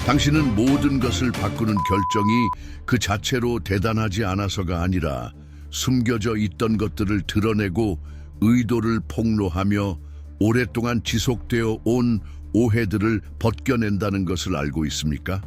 당신은 모든 것을 바꾸는 결정이 그 자체로 대단하지 않아서가 아니라 숨겨져 있던 것들을 드러내고 의도를 폭로하며 오랫동안 지속되어 온 오해들을 벗겨낸다는 것을 알고 있습니까?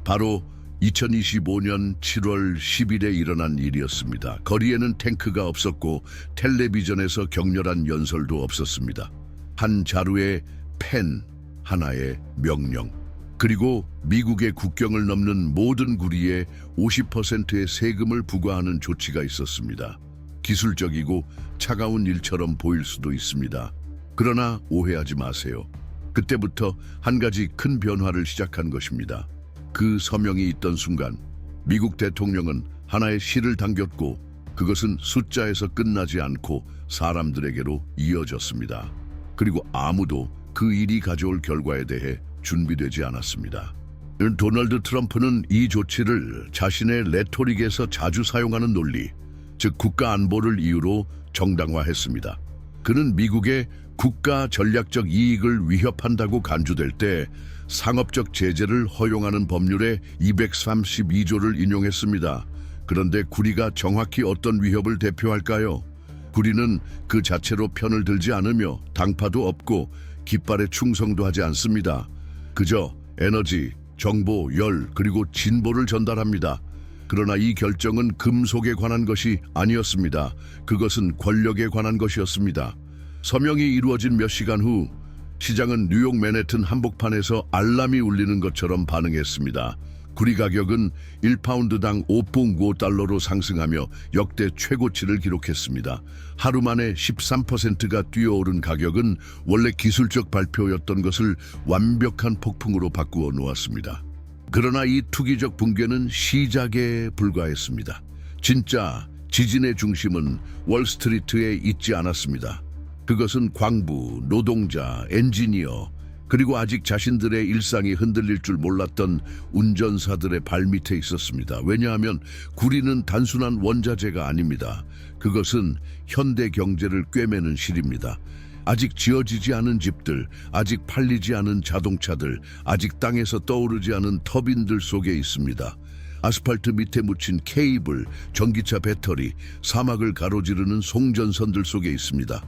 바로 2025년 7월 10일에 일어난 일이었습니다. 거리에는 탱크가 없었고 텔레비전에서 격렬한 연설도 없었습니다. 한 자루에 펜 하나의 명령, 그리고 미국의 국경을 넘는 모든 구리에 50%의 세금을 부과하는 조치가 있었습니다. 기술적이고 차가운 일처럼 보일 수도 있습니다. 그러나 오해하지 마세요. 그때부터 한 가지 큰 변화를 시작한 것입니다. 그 서명이 있던 순간 미국 대통령은 하나의 실을 당겼고 그것은 숫자에서 끝나지 않고 사람들에게로 이어졌습니다. 그리고 아무도 그 일이 가져올 결과에 대해 준비되지 않았습니다. 도널드 트럼프는 이 조치를 자신의 레토릭에서 자주 사용하는 논리, 즉 국가 안보를 이유로 정당화했습니다. 그는 미국의 국가 전략적 이익을 위협한다고 간주될 때 상업적 제재를 허용하는 법률의 232조를 인용했습니다. 그런데 구리가 정확히 어떤 위협을 대표할까요? 구리는 그 자체로 편을 들지 않으며 당파도 없고 깃발에 충성도 하지 않습니다. 그저 에너지, 정보, 열, 그리고 진보를 전달합니다. 그러나 이 결정은 금속에 관한 것이 아니었습니다. 그것은 권력에 관한 것이었습니다. 서명이 이루어진 몇 시간 후 시장은 뉴욕 맨해튼 한복판에서 알람이 울리는 것처럼 반응했습니다. 구리 가격은 1파운드당 5.5달러로 상승하며 역대 최고치를 기록했습니다. 하루 만에 13%가 뛰어오른 가격은 원래 기술적 발표였던 것을 완벽한 폭풍으로 바꾸어 놓았습니다. 그러나 이 투기적 붕괴는 시작에 불과했습니다. 진짜 지진의 중심은 월스트리트에 있지 않았습니다. 그것은 광부, 노동자, 엔지니어, 그리고 아직 자신들의 일상이 흔들릴 줄 몰랐던 운전사들의 발밑에 있었습니다. 왜냐하면 구리는 단순한 원자재가 아닙니다. 그것은 현대 경제를 꿰매는 실입니다. 아직 지어지지 않은 집들, 아직 팔리지 않은 자동차들, 아직 땅에서 떠오르지 않은 터빈들 속에 있습니다. 아스팔트 밑에 묻힌 케이블, 전기차 배터리, 사막을 가로지르는 송전선들 속에 있습니다.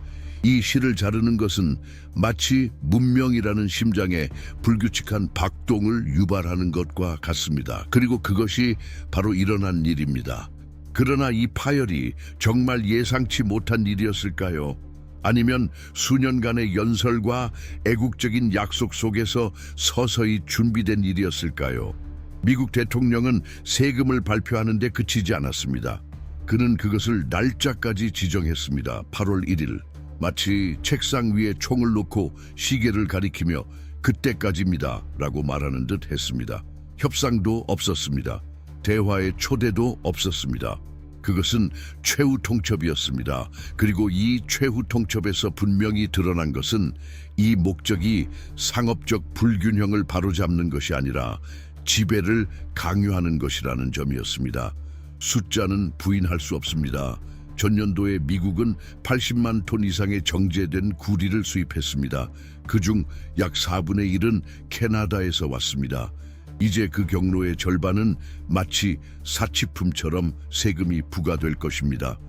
이 실을 자르는 것은 마치 문명이라는 심장에 불규칙한 박동을 유발하는 것과 같습니다. 그리고 그것이 바로 일어난 일입니다. 그러나 이 파열이 정말 예상치 못한 일이었을까요? 아니면 수년간의 연설과 애국적인 약속 속에서 서서히 준비된 일이었을까요? 미국 대통령은 세금을 발표하는 데 그치지 않았습니다. 그는 그것을 날짜까지 지정했습니다. 8월 1일. 마치 책상 위에 총을 놓고 시계를 가리키며 그때까지입니다 라고 말하는 듯 했습니다. 협상도 없었습니다. 대화의 초대도 없었습니다. 그것은 최후 통첩이었습니다. 그리고 이 최후 통첩에서 분명히 드러난 것은 이 목적이 상업적 불균형을 바로잡는 것이 아니라 지배를 강요하는 것이라는 점이었습니다. 숫자는 부인할 수 없습니다. 전년도에 미국은 80만 톤 이상의 정제된 구리를 수입했습니다. 그중 약 4분의 1은 캐나다에서 왔습니다. 이제 그 경로의 절반은 마치 사치품처럼 세금이 부과될 것입니다.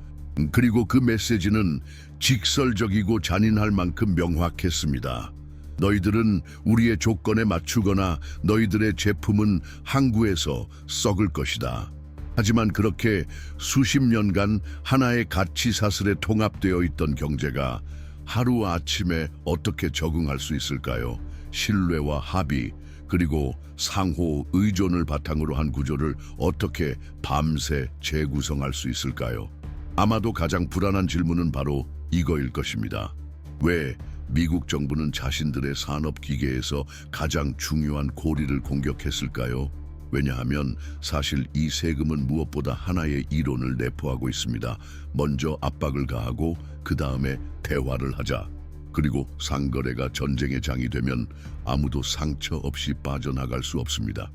그리고 그 메시지는 직설적이고 잔인할 만큼 명확했습니다. 너희들은 우리의 조건에 맞추거나 너희들의 제품은 항구에서 썩을 것이다. 하지만 그렇게 수십 년간 하나의 가치 사슬에 통합되어 있던 경제가 하루아침에 어떻게 적응할 수 있을까요? 신뢰와 합의, 그리고 상호 의존을 바탕으로 한 구조를 어떻게 밤새 재구성할 수 있을까요? 아마도 가장 불안한 질문은 바로 이거일 것입니다. 왜 미국 정부는 자신들의 산업 기계에서 가장 중요한 고리를 공격했을까요? 왜냐하면 사실 이 세금은 무엇보다 하나의 이론을 내포하고 있습니다. 먼저 압박을 가하고 그 다음에 대화를 하자. 그리고 상거래가 전쟁의 장이 되면 아무도 상처 없이 빠져나갈 수 없습니다.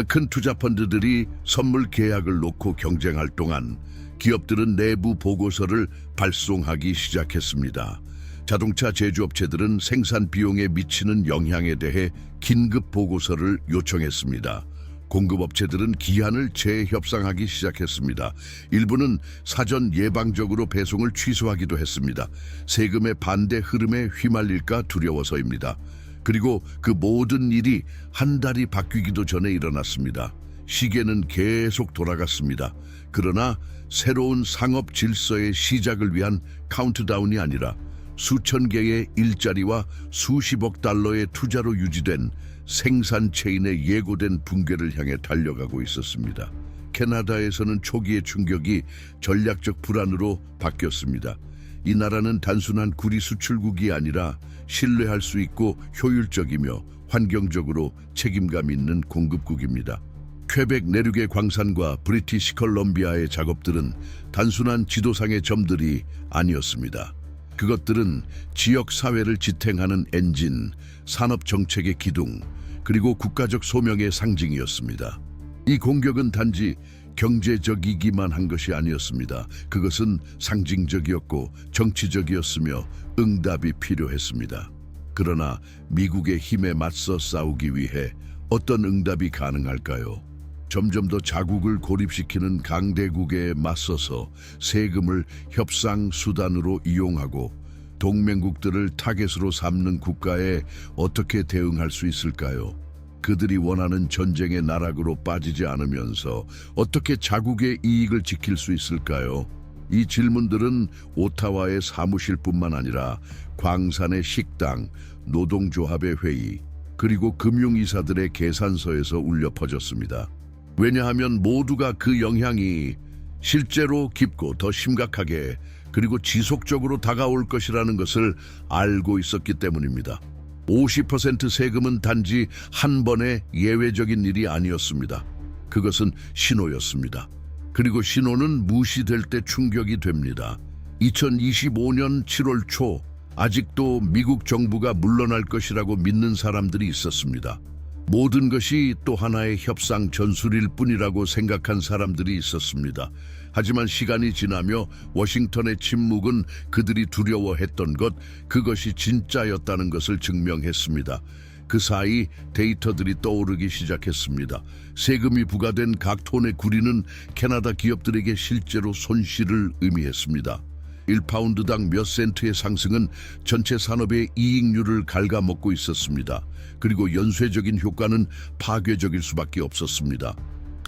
큰 투자 펀드들이 선물 계약을 놓고 경쟁할 동안 기업들은 내부 보고서를 발송하기 시작했습니다. 자동차 제조업체들은 생산 비용에 미치는 영향에 대해 긴급 보고서를 요청했습니다. 공급업체들은 기한을 재협상하기 시작했습니다. 일부는 사전 예방적으로 배송을 취소하기도 했습니다. 세금의 반대 흐름에 휘말릴까 두려워서입니다. 그리고 그 모든 일이 한 달이 바뀌기도 전에 일어났습니다. 시계는 계속 돌아갔습니다. 그러나 새로운 상업 질서의 시작을 위한 카운트다운이 아니라 수천 개의 일자리와 수십억 달러의 투자로 유지된 생산 체인의 예고된 붕괴를 향해 달려가고 있었습니다. 캐나다에서는 초기의 충격이 전략적 불안으로 바뀌었습니다. 이 나라는 단순한 구리 수출국이 아니라 신뢰할 수 있고 효율적이며 환경적으로 책임감 있는 공급국입니다. 퀘벡 내륙의 광산과 브리티시 컬럼비아의 작업들은 단순한 지도상의 점들이 아니었습니다. 그것들은 지역 사회를 지탱하는 엔진, 산업 정책의 기둥, 그리고 국가적 소명의 상징이었습니다. 이 공격은 단지 경제적이기만 한 것이 아니었습니다. 그것은 상징적이었고 정치적이었으며 응답이 필요했습니다. 그러나 미국의 힘에 맞서 싸우기 위해 어떤 응답이 가능할까요? 점점 더 자국을 고립시키는 강대국에 맞서서 세금을 협상 수단으로 이용하고 동맹국들을 타겟으로 삼는 국가에 어떻게 대응할 수 있을까요? 그들이 원하는 전쟁의 나락으로 빠지지 않으면서 어떻게 자국의 이익을 지킬 수 있을까요? 이 질문들은 오타와의 사무실뿐만 아니라 광산의 식당, 노동조합의 회의, 그리고 금융이사들의 계산서에서 울려 퍼졌습니다. 왜냐하면 모두가 그 영향이 실제로 깊고 더 심각하게 그리고 지속적으로 다가올 것이라는 것을 알고 있었기 때문입니다. 50% 세금은 단지 한 번의 예외적인 일이 아니었습니다. 그것은 신호였습니다. 그리고 신호는 무시될 때 충격이 됩니다. 2025년 7월 초 아직도 미국 정부가 물러날 것이라고 믿는 사람들이 있었습니다. 모든 것이 또 하나의 협상 전술일 뿐이라고 생각한 사람들이 있었습니다. 하지만 시간이 지나며 워싱턴의 침묵은 그들이 두려워했던 것, 그것이 진짜였다는 것을 증명했습니다. 그 사이 데이터들이 떠오르기 시작했습니다. 세금이 부과된 각 톤의 구리는 캐나다 기업들에게 실제로 손실을 의미했습니다. 1파운드당 몇 센트의 상승은 전체 산업의 이익률을 갉아먹고 있었습니다. 그리고 연쇄적인 효과는 파괴적일 수밖에 없었습니다.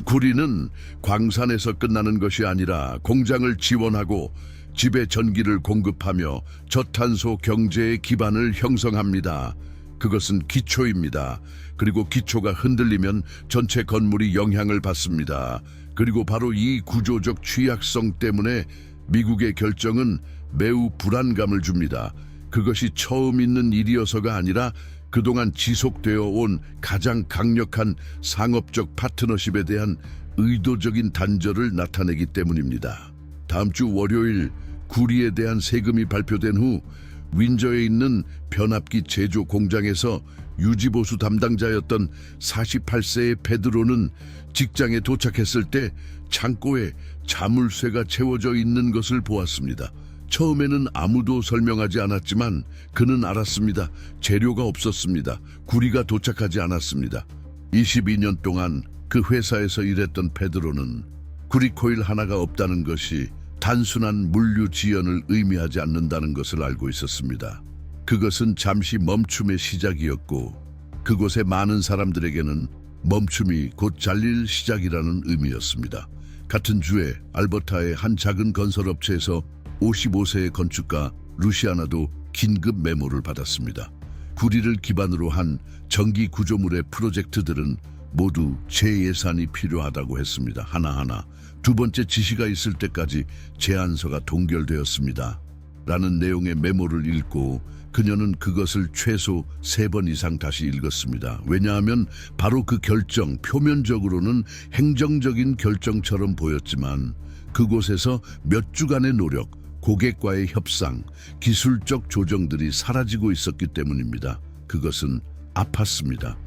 구리는 광산에서 끝나는 것이 아니라 공장을 지원하고 집에 전기를 공급하며 저탄소 경제의 기반을 형성합니다. 그것은 기초입니다. 그리고 기초가 흔들리면 전체 건물이 영향을 받습니다. 그리고 바로 이 구조적 취약성 때문에 미국의 결정은 매우 불안감을 줍니다. 그것이 처음 있는 일이어서가 아니라 그동안 지속되어 온 가장 강력한 상업적 파트너십에 대한 의도적인 단절을 나타내기 때문입니다. 다음 주 월요일 구리에 대한 세금이 발표된 후 윈저에 있는 변압기 제조 공장에서 유지보수 담당자였던 48세의 페드로는 직장에 도착했을 때 창고에 자물쇠가 채워져 있는 것을 보았습니다. 처음에는 아무도 설명하지 않았지만 그는 알았습니다. 재료가 없었습니다. 구리가 도착하지 않았습니다. 22년 동안 그 회사에서 일했던 페드로는 구리 코일 하나가 없다는 것이 단순한 물류 지연을 의미하지 않는다는 것을 알고 있었습니다. 그것은 잠시 멈춤의 시작이었고 그곳의 많은 사람들에게는 멈춤이 곧 잘릴 시작이라는 의미였습니다. 같은 주에 알버타의 한 작은 건설업체에서 55세의 건축가 루시아나도 긴급 메모를 받았습니다. 구리를 기반으로 한 전기 구조물의 프로젝트들은 모두 재예산이 필요하다고 했습니다. 하나하나. 두 번째 지시가 있을 때까지 제안서가 동결되었습니다. 라는 내용의 메모를 읽고 그녀는 그것을 최소 3번 이상 다시 읽었습니다. 왜냐하면 바로 그 결정, 표면적으로는 행정적인 결정처럼 보였지만 그곳에서 몇 주간의 노력, 고객과의 협상, 기술적 조정들이 사라지고 있었기 때문입니다. 그것은 아팠습니다.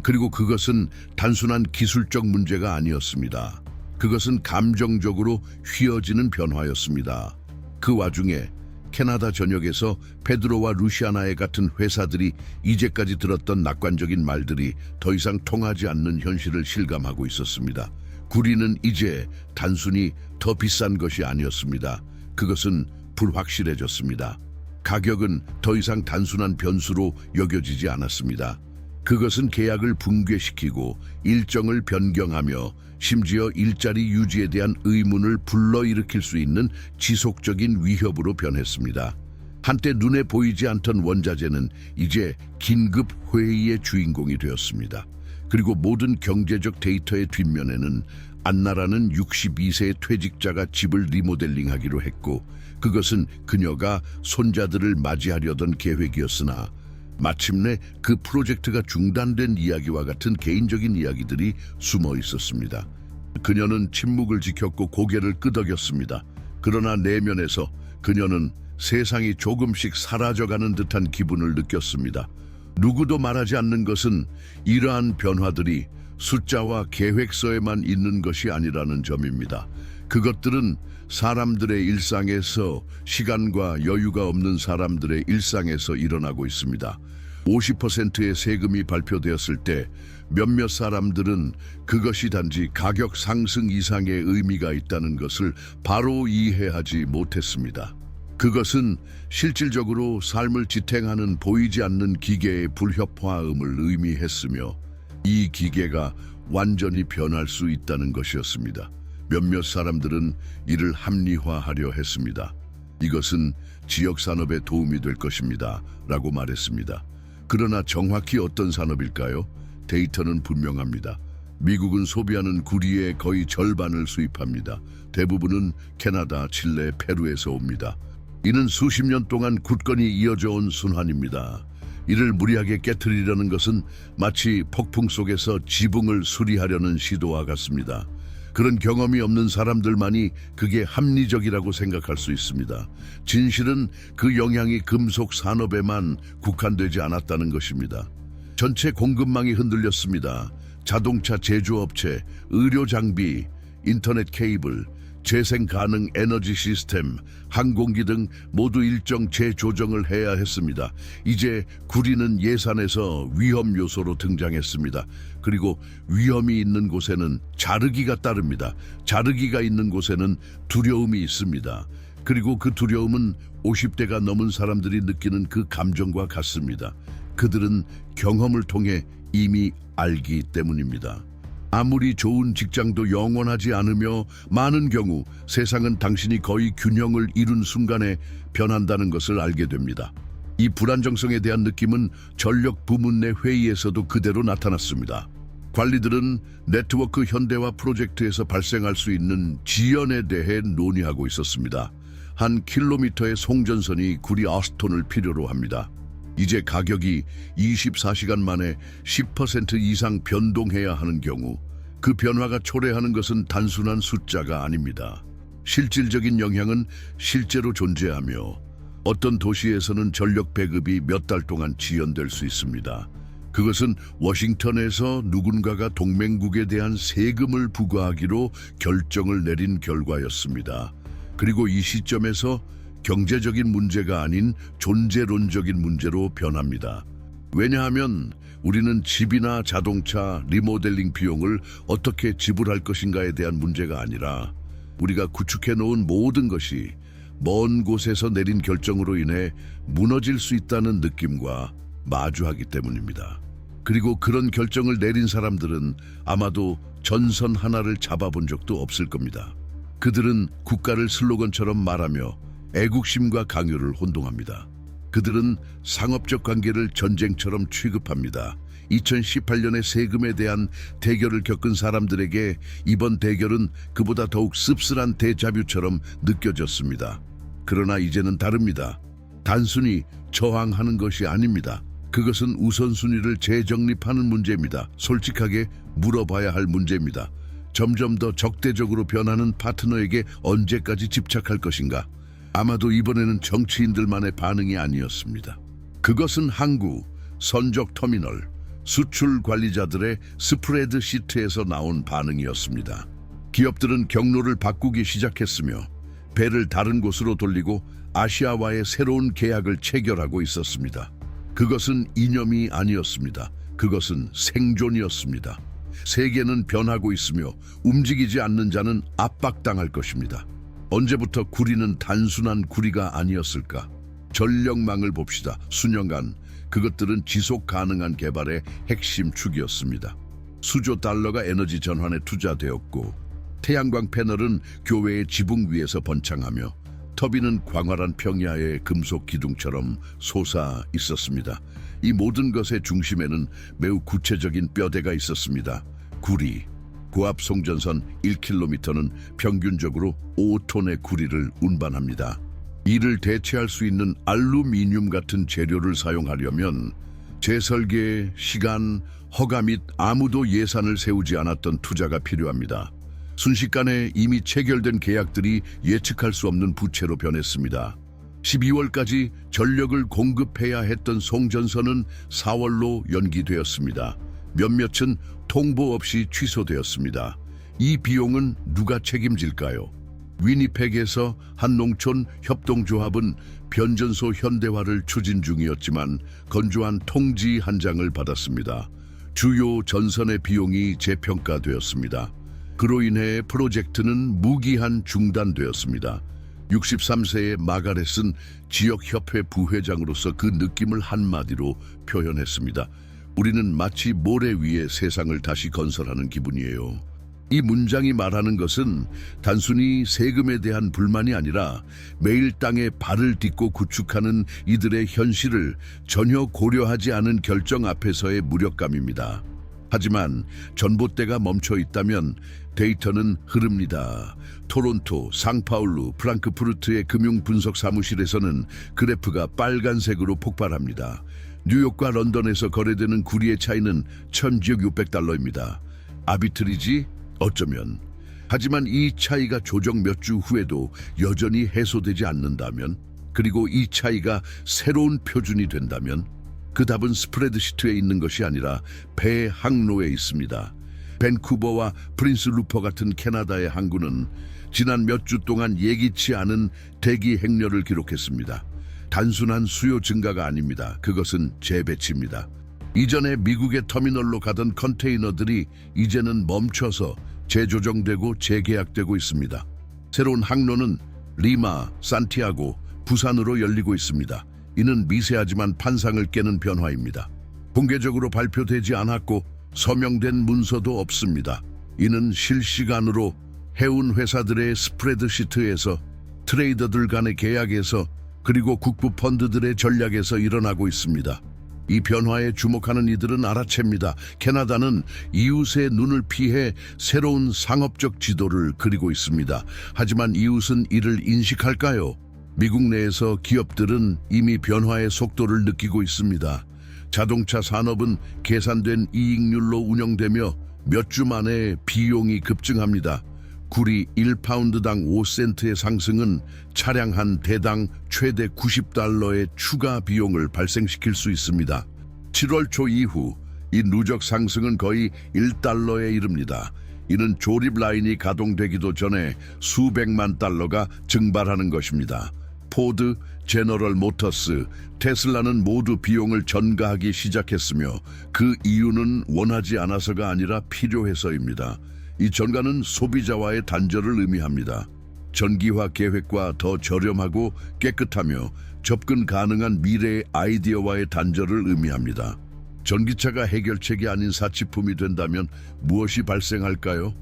그리고 그것은 단순한 기술적 문제가 아니었습니다. 그것은 감정적으로 휘어지는 변화였습니다. 그 와중에 캐나다 전역에서 페드로와 루시아나에 같은 회사들이 이제까지 들었던 낙관적인 말들이 더 이상 통하지 않는 현실을 실감하고 있었습니다. 구리는 이제 단순히 더 비싼 것이 아니었습니다. 그것은 불확실해졌습니다. 가격은 더 이상 단순한 변수로 여겨지지 않았습니다. 그것은 계약을 붕괴시키고 일정을 변경하며 심지어 일자리 유지에 대한 의문을 불러일으킬 수 있는 지속적인 위협으로 변했습니다. 한때 눈에 보이지 않던 원자재는 이제 긴급 회의의 주인공이 되었습니다. 그리고 모든 경제적 데이터의 뒷면에는 안나라는 62세의 퇴직자가 집을 리모델링하기로 했고, 그것은 그녀가 손자들을 맞이하려던 계획이었으나 마침내 그 프로젝트가 중단된 이야기와 같은 개인적인 이야기들이 숨어 있었습니다. 그녀는 침묵을 지켰고 고개를 끄덕였습니다. 그러나 내면에서 그녀는 세상이 조금씩 사라져가는 듯한 기분을 느꼈습니다. 누구도 말하지 않는 것은 이러한 변화들이 숫자와 계획서에만 있는 것이 아니라는 점입니다. 그것들은 사람들의 일상에서, 시간과 여유가 없는 사람들의 일상에서 일어나고 있습니다. 50%의 세금이 발표되었을 때 몇몇 사람들은 그것이 단지 가격 상승 이상의 의미가 있다는 것을 바로 이해하지 못했습니다. 그것은 실질적으로 삶을 지탱하는 보이지 않는 기계의 불협화음을 의미했으며, 이 기계가 완전히 변할 수 있다는 것이었습니다. 몇몇 사람들은 이를 합리화하려 했습니다. 이것은 지역 산업에 도움이 될 것입니다 라고 말했습니다. 그러나 정확히 어떤 산업일까요? 데이터는 분명합니다. 미국은 소비하는 구리의 거의 절반을 수입합니다. 대부분은 캐나다, 칠레, 페루에서 옵니다. 이는 수십 년 동안 굳건히 이어져 온 순환입니다. 이를 무리하게 깨트리려는 것은 마치 폭풍 속에서 지붕을 수리하려는 시도와 같습니다. 그런 경험이 없는 사람들만이 그게 합리적이라고 생각할 수 있습니다. 진실은 그 영향이 금속 산업에만 국한되지 않았다는 것입니다. 전체 공급망이 흔들렸습니다. 자동차 제조업체, 의료 장비, 인터넷 케이블, 재생 가능 에너지 시스템, 항공기 등 모두 일정 재조정을 해야 했습니다. 이제 구리는 예산에서 위험 요소로 등장했습니다. 그리고 위험이 있는 곳에는 자르기가 따릅니다. 자르기가 있는 곳에는 두려움이 있습니다. 그리고 그 두려움은 50대가 넘은 사람들이 느끼는 그 감정과 같습니다. 그들은 경험을 통해 이미 알기 때문입니다. 아무리 좋은 직장도 영원하지 않으며 많은 경우 세상은 당신이 거의 균형을 이룬 순간에 변한다는 것을 알게 됩니다. 이 불안정성에 대한 느낌은 전력 부문 내 회의에서도 그대로 나타났습니다. 관리들은 네트워크 현대화 프로젝트에서 발생할 수 있는 지연에 대해 논의하고 있었습니다. 한 킬로미터의 송전선이 구리 아스톤을 필요로 합니다. 이제 가격이 24시간 만에 10% 이상 변동해야 하는 경우, 그 변화가 초래하는 것은 단순한 숫자가 아닙니다. 실질적인 영향은 실제로 존재하며, 어떤 도시에서는 전력 배급이 몇 달 동안 지연될 수 있습니다. 그것은 워싱턴에서 누군가가 동맹국에 대한 세금을 부과하기로 결정을 내린 결과였습니다. 그리고 이 시점에서 경제적인 문제가 아닌 존재론적인 문제로 변합니다. 왜냐하면 우리는 집이나 자동차, 리모델링 비용을 어떻게 지불할 것인가에 대한 문제가 아니라, 우리가 구축해 놓은 모든 것이 먼 곳에서 내린 결정으로 인해 무너질 수 있다는 느낌과 마주하기 때문입니다. 그리고 그런 결정을 내린 사람들은 아마도 전선 하나를 잡아본 적도 없을 겁니다. 그들은 국가를 슬로건처럼 말하며 애국심과 강요를 혼동합니다. 그들은 상업적 관계를 전쟁처럼 취급합니다. 2018년의 세금에 대한 대결을 겪은 사람들에게 이번 대결은 그보다 더욱 씁쓸한 데자뷰처럼 느껴졌습니다. 그러나 이제는 다릅니다. 단순히 저항하는 것이 아닙니다. 그것은 우선순위를 재정립하는 문제입니다. 솔직하게 물어봐야 할 문제입니다. 점점 더 적대적으로 변하는 파트너에게 언제까지 집착할 것인가? 아마도 이번에는 정치인들만의 반응이 아니었습니다. 그것은 항구, 선적 터미널, 수출 관리자들의 스프레드 시트에서 나온 반응이었습니다. 기업들은 경로를 바꾸기 시작했으며, 배를 다른 곳으로 돌리고 아시아와의 새로운 계약을 체결하고 있었습니다. 그것은 이념이 아니었습니다. 그것은 생존이었습니다. 세계는 변하고 있으며 움직이지 않는 자는 압박당할 것입니다. 언제부터 구리는 단순한 구리가 아니었을까? 전력망을 봅시다. 수년간 그것들은 지속 가능한 개발의 핵심 축이었습니다. 수조 달러가 에너지 전환에 투자되었고 태양광 패널은 교회의 지붕 위에서 번창하며 터빈은 광활한 평야의 금속 기둥처럼 솟아 있었습니다. 이 모든 것의 중심에는 매우 구체적인 뼈대가 있었습니다. 구리. 고압 송전선 1km는 평균적으로 5톤의 구리를 운반합니다. 이를 대체할 수 있는 알루미늄 같은 재료를 사용하려면 재설계, 시간, 허가 및 아무도 예산을 세우지 않았던 투자가 필요합니다. 순식간에 이미 체결된 계약들이 예측할 수 없는 부채로 변했습니다. 12월까지 전력을 공급해야 했던 송전선은 4월로 연기되었습니다. 몇몇은 통보 없이 취소되었습니다. 이 비용은 누가 책임질까요? 위니펙에서 한 농촌 협동조합은 변전소 현대화를 추진 중이었지만 건조한 통지 한 장을 받았습니다. 주요 전선의 비용이 재평가되었습니다. 그로 인해 프로젝트는 무기한 중단되었습니다. 63세의 마가렛은 지역협회 부회장으로서 그 느낌을 한마디로 표현했습니다. 우리는 마치 모래 위에 세상을 다시 건설하는 기분이에요. 이 문장이 말하는 것은 단순히 세금에 대한 불만이 아니라 매일 땅에 발을 딛고 구축하는 이들의 현실을 전혀 고려하지 않은 결정 앞에서의 무력감입니다. 하지만 전봇대가 멈춰 있다면 데이터는 흐릅니다. 토론토, 상파울루, 프랑크푸르트의 금융 분석 사무실에서는 그래프가 빨간색으로 폭발합니다. 뉴욕과 런던에서 거래되는 구리의 차이는 1,600달러입니다. 아비트리지? 어쩌면. 하지만 이 차이가 조정 몇 주 후에도 여전히 해소되지 않는다면, 그리고 이 차이가 새로운 표준이 된다면, 그 답은 스프레드시트에 있는 것이 아니라 배 항로에 있습니다. 밴쿠버와 프린스 루퍼 같은 캐나다의 항구는 지난 몇 주 동안 예기치 않은 대기 행렬을 기록했습니다. 단순한 수요 증가가 아닙니다. 그것은 재배치입니다. 이전에 미국의 터미널로 가던 컨테이너들이 이제는 멈춰서 재조정되고 재계약되고 있습니다. 새로운 항로는 리마, 산티아고, 부산으로 열리고 있습니다. 이는 미세하지만 판상을 깨는 변화입니다. 공개적으로 발표되지 않았고 서명된 문서도 없습니다. 이는 실시간으로 해운 회사들의 스프레드시트에서, 트레이더들 간의 계약에서, 그리고 국부 펀드들의 전략에서 일어나고 있습니다. 이 변화에 주목하는 이들은 알아챕니다. 캐나다는 이웃의 눈을 피해 새로운 상업적 지도를 그리고 있습니다. 하지만 이웃은 이를 인식할까요? 미국 내에서 기업들은 이미 변화의 속도를 느끼고 있습니다. 자동차 산업은 계산된 이익률로 운영되며 몇 주 만에 비용이 급증합니다. 구리 1파운드당 5센트의 상승은 차량 한 대당 최대 90달러의 추가 비용을 발생시킬 수 있습니다. 7월 초 이후 이 누적 상승은 거의 1달러에 이릅니다. 이는 조립 라인이 가동되기도 전에 수백만 달러가 증발하는 것입니다. 포드, 제너럴 모터스, 테슬라는 모두 비용을 전가하기 시작했으며 그 이유는 원하지 않아서가 아니라 필요해서입니다. 이 전가는 소비자와의 단절을 의미합니다. 전기화 계획과 더 저렴하고 깨끗하며 접근 가능한 미래의 아이디어와의 단절을 의미합니다. 전기차가 해결책이 아닌 사치품이 된다면 무엇이 발생할까요?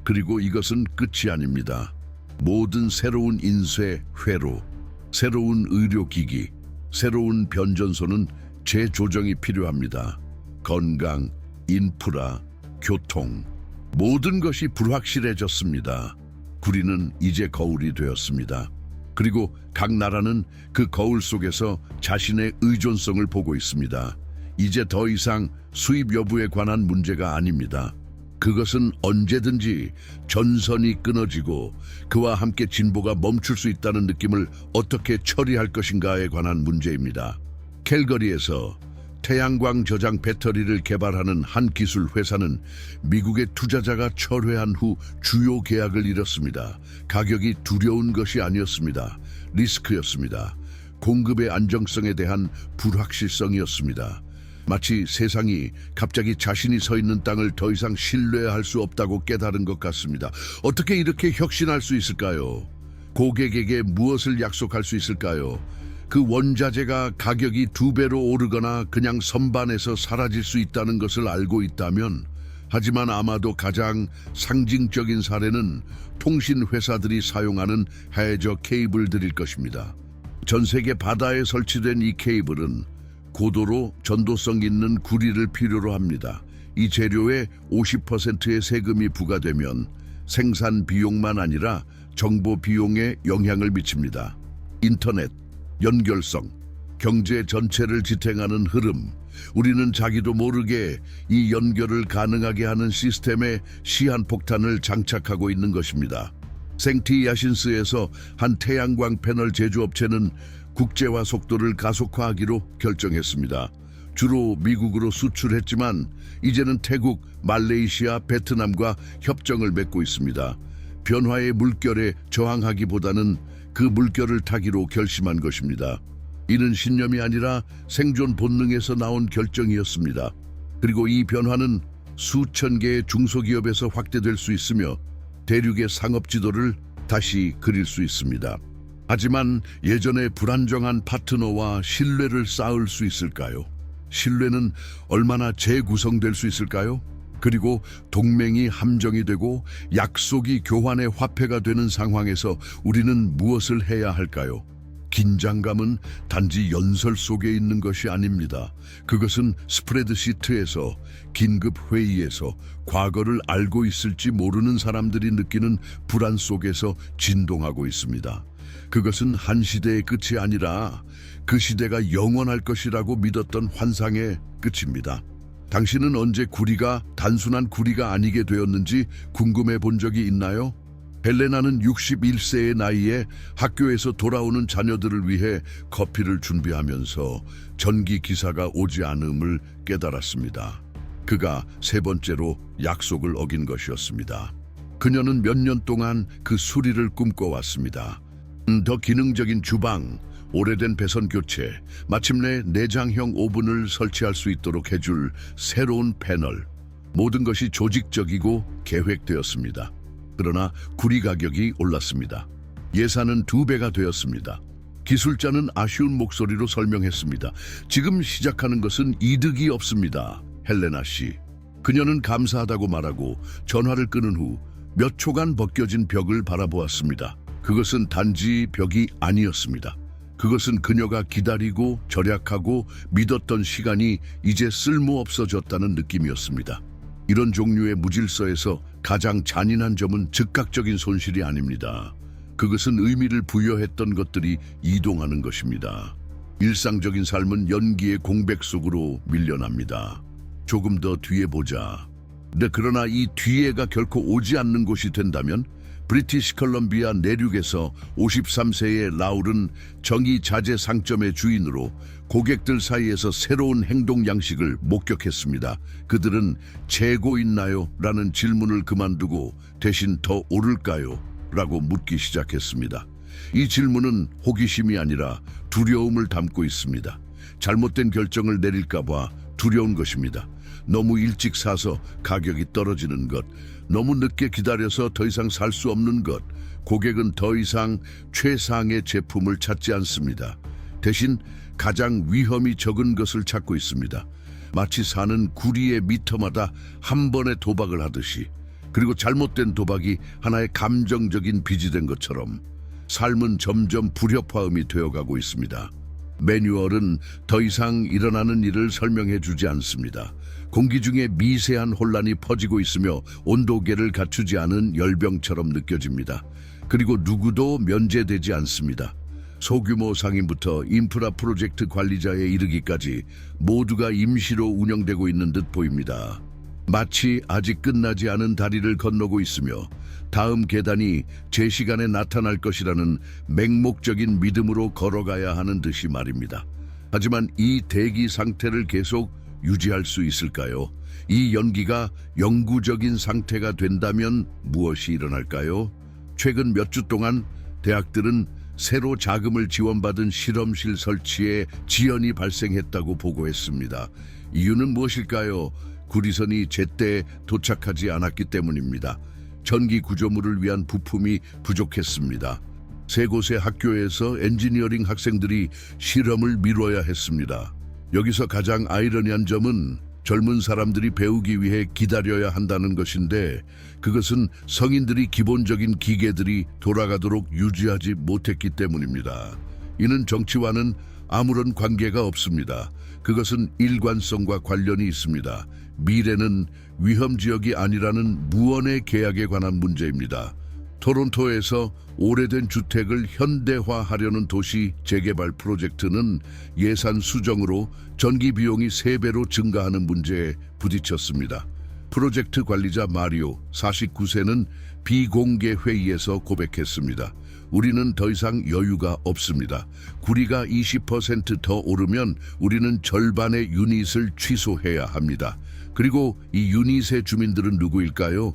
그리고 이것은 끝이 아닙니다. 모든 새로운 인쇄, 회로, 새로운 의료기기, 새로운 변전소는 재조정이 필요합니다. 건강, 인프라, 교통, 모든 것이 불확실해졌습니다. 구리는 이제 거울이 되었습니다. 그리고 각 나라는 그 거울 속에서 자신의 의존성을 보고 있습니다. 이제 더 이상 수입 여부에 관한 문제가 아닙니다. 그것은 언제든지 전선이 끊어지고 그와 함께 진보가 멈출 수 있다는 느낌을 어떻게 처리할 것인가에 관한 문제입니다. 캘거리에서 태양광 저장 배터리를 개발하는 한 기술 회사는 미국의 투자자가 철회한 후 주요 계약을 잃었습니다. 가격이 두려운 것이 아니었습니다. 리스크였습니다. 공급의 안정성에 대한 불확실성이었습니다. 마치 세상이 갑자기 자신이 서 있는 땅을 더 이상 신뢰할 수 없다고 깨달은 것 같습니다. 어떻게 이렇게 혁신할 수 있을까요? 고객에게 무엇을 약속할 수 있을까요? 그 원자재가 가격이 2배로 오르거나 그냥 선반에서 사라질 수 있다는 것을 알고 있다면, 하지만 아마도 가장 상징적인 사례는 통신 회사들이 사용하는 해저 케이블들일 것입니다. 전 세계 바다에 설치된 이 케이블은 고도로 전도성 있는 구리를 필요로 합니다. 이 재료에 50%의 세금이 부과되면 생산 비용만 아니라 정보 비용에 영향을 미칩니다. 인터넷, 연결성, 경제 전체를 지탱하는 흐름, 우리는 자기도 모르게 이 연결을 가능하게 하는 시스템에 시한폭탄을 장착하고 있는 것입니다. 생티 야신스에서 한 태양광 패널 제조업체는 국제화 속도를 가속화하기로 결정했습니다. 주로 미국으로 수출했지만 이제는 태국, 말레이시아, 베트남과 협정을 맺고 있습니다. 변화의 물결에 저항하기보다는 그 물결을 타기로 결심한 것입니다. 이는 신념이 아니라 생존 본능에서 나온 결정이었습니다. 그리고 이 변화는 수천 개의 중소기업에서 확대될 수 있으며 대륙의 상업 지도를 다시 그릴 수 있습니다. 하지만 예전의 불안정한 파트너와 신뢰를 쌓을 수 있을까요? 신뢰는 얼마나 재구성될 수 있을까요? 그리고 동맹이 함정이 되고 약속이 교환의 화폐가 되는 상황에서 우리는 무엇을 해야 할까요? 긴장감은 단지 연설 속에 있는 것이 아닙니다. 그것은 스프레드시트에서, 긴급 회의에서, 과거를 알고 있을지 모르는 사람들이 느끼는 불안 속에서 진동하고 있습니다. 그것은 한 시대의 끝이 아니라 그 시대가 영원할 것이라고 믿었던 환상의 끝입니다. 당신은 언제 구리가 단순한 구리가 아니게 되었는지 궁금해 본 적이 있나요? 헬레나는 61세의 나이에 학교에서 돌아오는 자녀들을 위해 커피를 준비하면서 전기 기사가 오지 않음을 깨달았습니다. 그가 세 번째로 약속을 어긴 것이었습니다. 그녀는 몇 년 동안 그 수리를 꿈꿔왔습니다. 더 기능적인 주방, 오래된 배선 교체, 마침내 내장형 오븐을 설치할 수 있도록 해줄 새로운 패널. 모든 것이 조직적이고 계획되었습니다. 그러나 구리 가격이 올랐습니다. 예산은 2배가 되었습니다. 기술자는 아쉬운 목소리로 설명했습니다. 지금 시작하는 것은 이득이 없습니다, 헬레나 씨. 그녀는 감사하다고 말하고 전화를 끊은 후 몇 초간 벗겨진 벽을 바라보았습니다. 그것은 단지 벽이 아니었습니다. 그것은 그녀가 기다리고 절약하고 믿었던 시간이 이제 쓸모없어졌다는 느낌이었습니다. 이런 종류의 무질서에서 가장 잔인한 점은 즉각적인 손실이 아닙니다. 그것은 의미를 부여했던 것들이 이동하는 것입니다. 일상적인 삶은 연기의 공백 속으로 밀려납니다. 조금 더 뒤에 보자. 네, 그러나 이 뒤에가 결코 오지 않는 곳이 된다면 브리티시 컬럼비아 내륙에서 53세의 라울은 정의 자재 상점의 주인으로 고객들 사이에서 새로운 행동 양식을 목격했습니다. 그들은 재고 있나요? 라는 질문을 그만두고 대신 더 오를까요? 라고 묻기 시작했습니다. 이 질문은 호기심이 아니라 두려움을 담고 있습니다. 잘못된 결정을 내릴까 봐 두려운 것입니다. 너무 일찍 사서 가격이 떨어지는 것, 너무 늦게 기다려서 더 이상 살 수 없는 것. 고객은 더 이상 최상의 제품을 찾지 않습니다. 대신 가장 위험이 적은 것을 찾고 있습니다. 마치 사는 구리의 미터마다 한 번의 도박을 하듯이, 그리고 잘못된 도박이 하나의 감정적인 빚이 된 것처럼 삶은 점점 불협화음이 되어가고 있습니다. 매뉴얼은 더 이상 일어나는 일을 설명해 주지 않습니다. 공기 중에 미세한 혼란이 퍼지고 있으며 온도계를 갖추지 않은 열병처럼 느껴집니다. 그리고 누구도 면제되지 않습니다. 소규모 상인부터 인프라 프로젝트 관리자에 이르기까지 모두가 임시로 운영되고 있는 듯 보입니다. 마치 아직 끝나지 않은 다리를 건너고 있으며 다음 계단이 제 시간에 나타날 것이라는 맹목적인 믿음으로 걸어가야 하는 듯이 말입니다. 하지만 이 대기 상태를 계속 유지할 수 있을까요? 이 연기가 영구적인 상태가 된다면 무엇이 일어날까요? 최근 몇 주 동안 대학들은 새로 자금을 지원받은 실험실 설치에 지연이 발생했다고 보고했습니다. 이유는 무엇일까요? 구리선이 제때 도착하지 않았기 때문입니다. 전기 구조물을 위한 부품이 부족했습니다. 세 곳의 학교에서 엔지니어링 학생들이 실험을 미뤄야 했습니다. 여기서 가장 아이러니한 점은 젊은 사람들이 배우기 위해 기다려야 한다는 것인데 그것은 성인들이 기본적인 기계들이 돌아가도록 유지하지 못했기 때문입니다. 이는 정치와는 아무런 관계가 없습니다. 그것은 일관성과 관련이 있습니다. 미래는 위험 지역이 아니라는 무언의 계약에 관한 문제입니다. 토론토에서 오래된 주택을 현대화하려는 도시 재개발 프로젝트는 예산 수정으로 전기 비용이 3배로 증가하는 문제에 부딪혔습니다. 프로젝트 관리자 마리오 49세는 비공개 회의에서 고백했습니다. 우리는 더 이상 여유가 없습니다. 구리가 20%더 오르면 우리는 절반의 유닛을 취소해야 합니다. 그리고 이 유닛의 주민들은 누구일까요?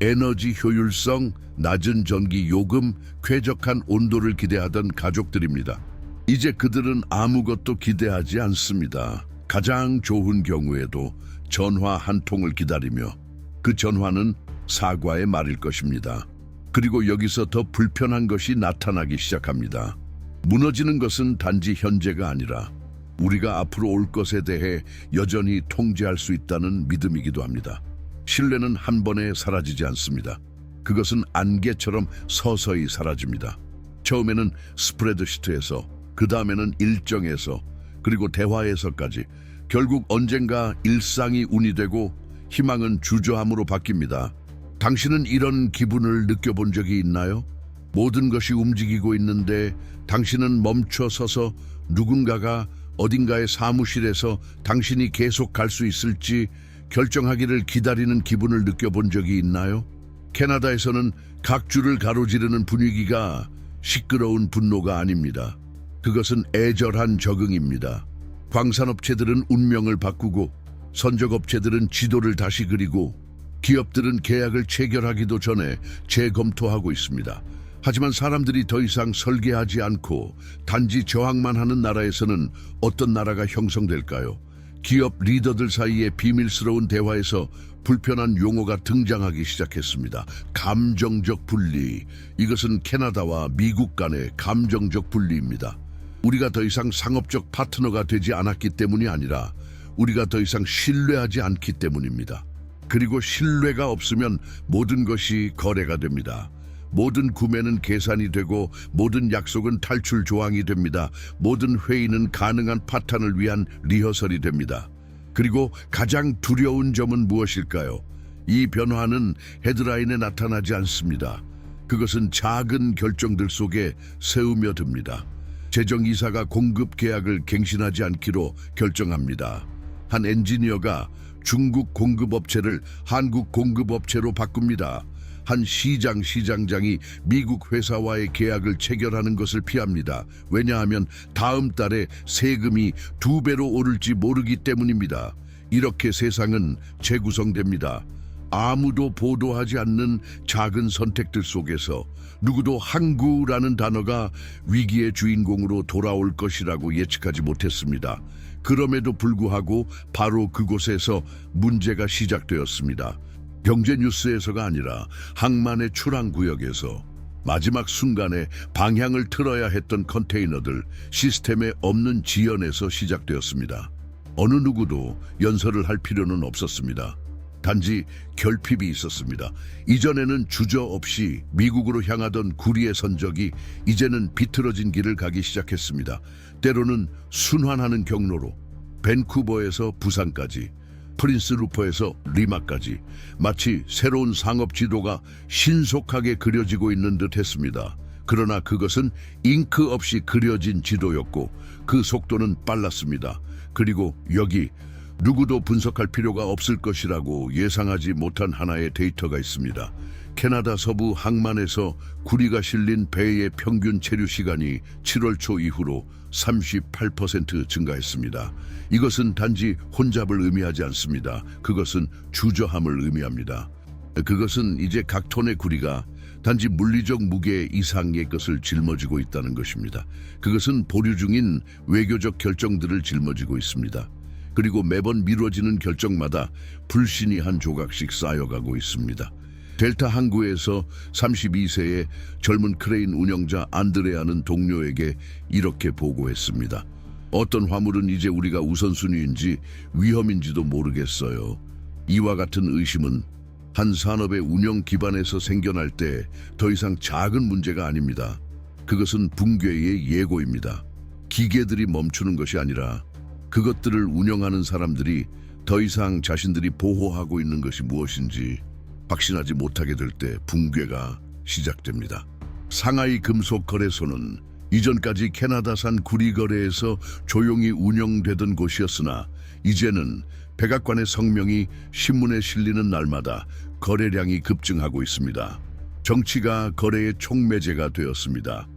에너지 효율성, 낮은 전기 요금, 쾌적한 온도를 기대하던 가족들입니다. 이제 그들은 아무것도 기대하지 않습니다. 가장 좋은 경우에도 전화 한 통을 기다리며 그 전화는 사과의 말일 것입니다. 그리고 여기서 더 불편한 것이 나타나기 시작합니다. 무너지는 것은 단지 현재가 아니라 우리가 앞으로 올 것에 대해 여전히 통제할 수 있다는 믿음이기도 합니다. 신뢰는 한 번에 사라지지 않습니다. 그것은 안개처럼 서서히 사라집니다. 처음에는 스프레드시트에서, 그 다음에는 일정에서, 그리고 대화에서까지 결국 언젠가 일상이 운이 되고 희망은 주저함으로 바뀝니다. 당신은 이런 기분을 느껴본 적이 있나요? 모든 것이 움직이고 있는데 당신은 멈춰 서서 누군가가 어딘가의 사무실에서 당신이 계속 갈 수 있을지 결정하기를 기다리는 기분을 느껴본 적이 있나요? 캐나다에서는 각주를 가로지르는 분위기가 시끄러운 분노가 아닙니다. 그것은 애절한 적응입니다. 광산업체들은 운명을 바꾸고 선적업체들은 지도를 다시 그리고 기업들은 계약을 체결하기도 전에 재검토하고 있습니다. 하지만 사람들이 더 이상 설계하지 않고 단지 저항만 하는 나라에서는 어떤 나라가 형성될까요? 기업 리더들 사이의 비밀스러운 대화에서 불편한 용어가 등장하기 시작했습니다. 감정적 분리. 이것은 캐나다와 미국 간의 감정적 분리입니다. 우리가 더 이상 상업적 파트너가 되지 않았기 때문이 아니라 우리가 더 이상 신뢰하지 않기 때문입니다. 그리고 신뢰가 없으면 모든 것이 거래가 됩니다. 모든 구매는 계산이 되고 모든 약속은 탈출 조항이 됩니다. 모든 회의는 가능한 파탄을 위한 리허설이 됩니다. 그리고 가장 두려운 점은 무엇일까요? 이 변화는 헤드라인에 나타나지 않습니다. 그것은 작은 결정들 속에 스며듭니다. 재정이사가 공급 계약을 갱신하지 않기로 결정합니다. 한 엔지니어가 중국 공급업체를 한국 공급업체로 바꿉니다. 한 시장장이 미국 회사와의 계약을 체결하는 것을 피합니다. 왜냐하면 다음 달에 세금이 2배로 오를지 모르기 때문입니다. 이렇게 세상은 재구성됩니다. 아무도 보도하지 않는 작은 선택들 속에서 누구도 항구라는 단어가 위기의 주인공으로 돌아올 것이라고 예측하지 못했습니다. 그럼에도 불구하고 바로 그곳에서 문제가 시작되었습니다. 경제뉴스에서가 아니라 항만의 출항구역에서 마지막 순간에 방향을 틀어야 했던 컨테이너들, 시스템에 없는 지연에서 시작되었습니다. 어느 누구도 연설을 할 필요는 없었습니다. 단지 결핍이 있었습니다. 이전에는 주저없이 미국으로 향하던 구리의 선적이 이제는 비틀어진 길을 가기 시작했습니다. 때로는 순환하는 경로로 밴쿠버에서 부산까지, 프린스 루퍼에서 리마까지 마치 새로운 상업 지도가 신속하게 그려지고 있는 듯 했습니다. 그러나 그것은 잉크 없이 그려진 지도였고 그 속도는 빨랐습니다. 그리고 여기 누구도 분석할 필요가 없을 것이라고 예상하지 못한 하나의 데이터가 있습니다. 캐나다 서부 항만에서 구리가 실린 배의 평균 체류 시간이 7월 초 이후로 38% 증가했습니다. 이것은 단지 혼잡을 의미하지 않습니다. 그것은 주저함을 의미합니다. 그것은 이제 각 톤의 구리가 단지 물리적 무게 이상의 것을 짊어지고 있다는 것입니다. 그것은 보류 중인 외교적 결정들을 짊어지고 있습니다. 그리고 매번 미뤄지는 결정마다 불신이 한 조각씩 쌓여가고 있습니다. 델타 항구에서 32세의 젊은 크레인 운영자 안드레아는 동료에게 이렇게 보고했습니다. 어떤 화물은 이제 우리가 우선순위인지 위험인지도 모르겠어요. 이와 같은 의심은 한 산업의 운영 기반에서 생겨날 때 더 이상 작은 문제가 아닙니다. 그것은 붕괴의 예고입니다. 기계들이 멈추는 것이 아니라 그것들을 운영하는 사람들이 더 이상 자신들이 보호하고 있는 것이 무엇인지 확신하지 못하게 될 때 붕괴가 시작됩니다. 상하이 금속 거래소는 이전까지 캐나다산 구리 거래에서 조용히 운영되던 곳이었으나 이제는 백악관의 성명이 신문에 실리는 날마다 거래량이 급증하고 있습니다. 정치가 거래의 촉매제가 되었습니다.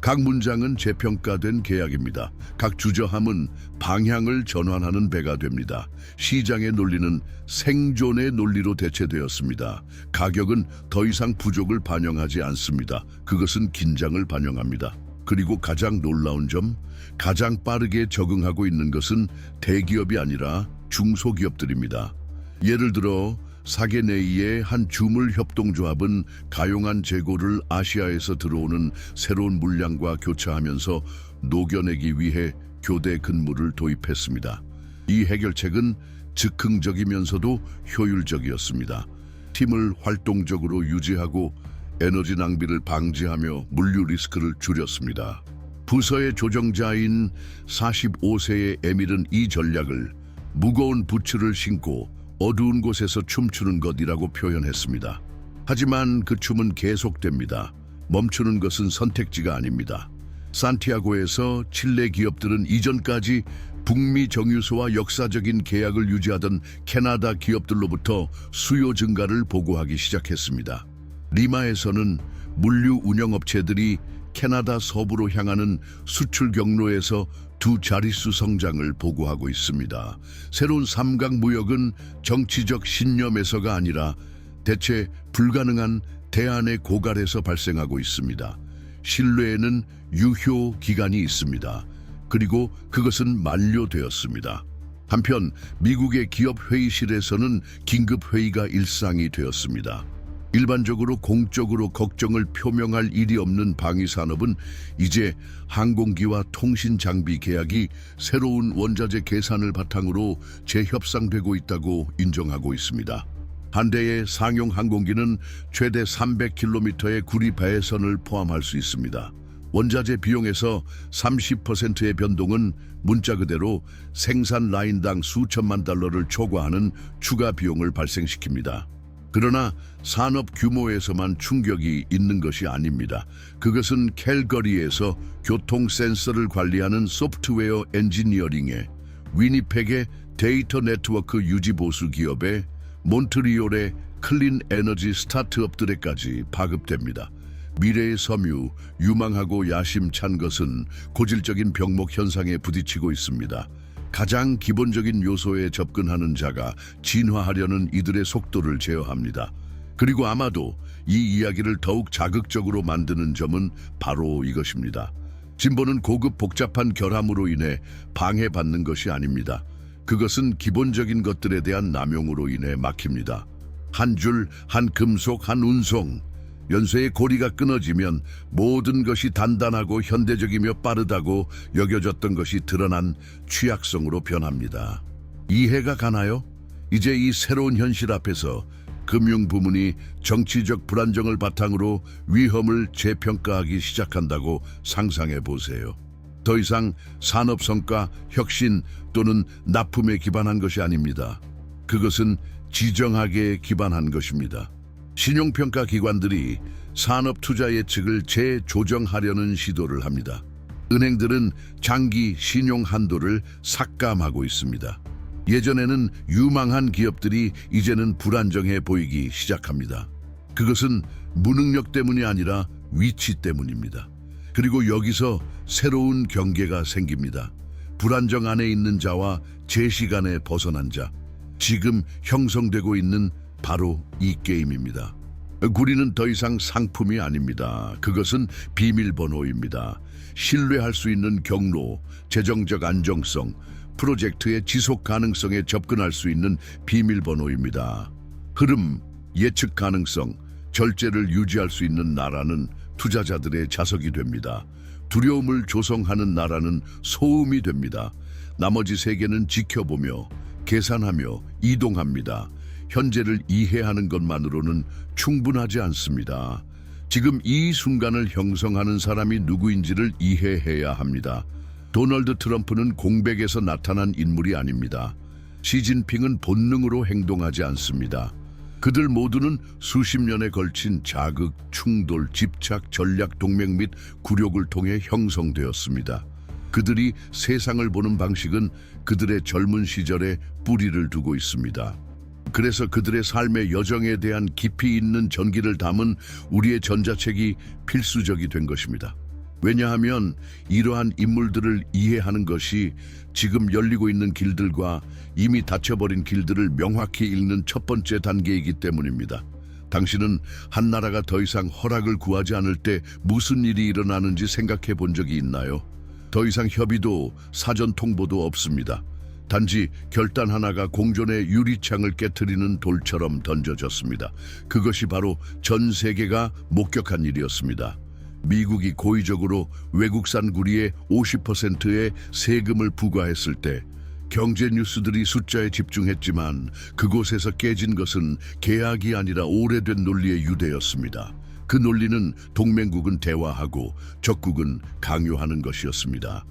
각 문장은 재평가된 계약입니다. 각 주저함은 방향을 전환하는 배가 됩니다. 시장의 논리는 생존의 논리로 대체되었습니다. 가격은 더 이상 부족을 반영하지 않습니다. 그것은 긴장을 반영합니다. 그리고 가장 놀라운 점, 가장 빠르게 적응하고 있는 것은 대기업이 아니라 중소기업들입니다. 예를 들어 사게네이의 한 주물 협동조합은 가용한 재고를 아시아에서 들어오는 새로운 물량과 교차하면서 녹여내기 위해 교대 근무를 도입했습니다. 이 해결책은 즉흥적이면서도 효율적이었습니다. 팀을 활동적으로 유지하고 에너지 낭비를 방지하며 물류 리스크를 줄였습니다. 부서의 조정자인 45세의 에밀은 이 전략을 무거운 부츠를 신고 어두운 곳에서 춤추는 것이라고 표현했습니다. 하지만 그 춤은 계속됩니다. 멈추는 것은 선택지가 아닙니다. 산티아고에서 칠레 기업들은 이전까지 북미 정유소와 역사적인 계약을 유지하던 캐나다 기업들로부터 수요 증가를 보고하기 시작했습니다. 리마에서는 물류 운영업체들이 캐나다 서부로 향하는 수출 경로에서 두 자릿수 성장을 보고하고 있습니다. 새로운 삼각무역은 정치적 신념에서가 아니라 대체 불가능한 대안의 고갈에서 발생하고 있습니다. 신뢰에는 유효 기간이 있습니다. 그리고 그것은 만료되었습니다. 한편 미국의 기업 회의실에서는 긴급 회의가 일상이 되었습니다. 일반적으로 공적으로 걱정을 표명할 일이 없는 방위 산업은 이제 항공기와 통신 장비 계약이 새로운 원자재 계산을 바탕으로 재협상되고 있다고 인정하고 있습니다. 한 대의 상용 항공기는 최대 300km의 구리 배선을 포함할 수 있습니다. 원자재 비용에서 30%의 변동은 문자 그대로 생산 라인당 수천만 달러를 초과하는 추가 비용을 발생시킵니다. 그러나 산업 규모에서만 충격이 있는 것이 아닙니다. 그것은 캘거리에서 교통 센서를 관리하는 소프트웨어 엔지니어링에, 위니펙의 데이터 네트워크 유지 보수 기업에, 몬트리올의 클린 에너지 스타트업들에까지 파급됩니다. 미래의 섬유, 유망하고 야심찬 것은 고질적인 병목 현상에 부딪히고 있습니다. 가장 기본적인 요소에 접근하는 자가 진화하려는 이들의 속도를 제어합니다. 그리고 아마도 이 이야기를 더욱 자극적으로 만드는 점은 바로 이것입니다. 진보는 고급 복잡한 결함으로 인해 방해받는 것이 아닙니다. 그것은 기본적인 것들에 대한 남용으로 인해 막힙니다. 한 줄, 한 금속, 한 운송. 연쇄의 고리가 끊어지면 모든 것이 단단하고 현대적이며 빠르다고 여겨졌던 것이 드러난 취약성으로 변합니다. 이해가 가나요? 이제 이 새로운 현실 앞에서 금융 부문이 정치적 불안정을 바탕으로 위험을 재평가하기 시작한다고 상상해 보세요. 더 이상 산업 성과, 혁신 또는 납품에 기반한 것이 아닙니다. 그것은 지정학에 기반한 것입니다. 신용평가 기관들이 산업 투자 예측을 재조정하려는 시도를 합니다. 은행들은 장기 신용 한도를 삭감하고 있습니다. 예전에는 유망한 기업들이 이제는 불안정해 보이기 시작합니다. 그것은 무능력 때문이 아니라 위치 때문입니다. 그리고 여기서 새로운 경계가 생깁니다. 불안정 안에 있는 자와 제 시간에 벗어난 자. 지금 형성되고 있는 바로 이 게임입니다. 구리는 더 이상 상품이 아닙니다. 그것은 비밀번호입니다. 신뢰할 수 있는 경로, 재정적 안정성, 프로젝트의 지속 가능성에 접근할 수 있는 비밀번호입니다. 흐름, 예측 가능성, 절제를 유지할 수 있는 나라는 투자자들의 자석이 됩니다. 두려움을 조성하는 나라는 소음이 됩니다. 나머지 세계는 지켜보며 계산하며 이동합니다. 현재를 이해하는 것만으로는 충분하지 않습니다. 지금 이 순간을 형성하는 사람이 누구인지를 이해해야 합니다. 도널드 트럼프는 공백에서 나타난 인물이 아닙니다. 시진핑은 본능으로 행동하지 않습니다. 그들 모두는 수십 년에 걸친 자극, 충돌, 집착, 전략, 동맹 및 굴욕을 통해 형성되었습니다. 그들이 세상을 보는 방식은 그들의 젊은 시절에 뿌리를 두고 있습니다. 그래서 그들의 삶의 여정에 대한 깊이 있는 전기를 담은 우리의 전자책이 필수적이 된 것입니다. 왜냐하면 이러한 인물들을 이해하는 것이 지금 열리고 있는 길들과 이미 닫혀버린 길들을 명확히 읽는 첫 번째 단계이기 때문입니다. 당신은 한 나라가 더 이상 허락을 구하지 않을 때 무슨 일이 일어나는지 생각해 본 적이 있나요? 더 이상 협의도 사전 통보도 없습니다. 단지 결단 하나가 공존의 유리창을 깨트리는 돌처럼 던져졌습니다. 그것이 바로 전 세계가 목격한 일이었습니다. 미국이 고의적으로 외국산 구리의 50%의 세금을 부과했을 때 경제 뉴스들이 숫자에 집중했지만 그곳에서 깨진 것은 계약이 아니라 오래된 논리의 유대였습니다. 그 논리는 동맹국은 대화하고 적국은 강요하는 것이었습니다.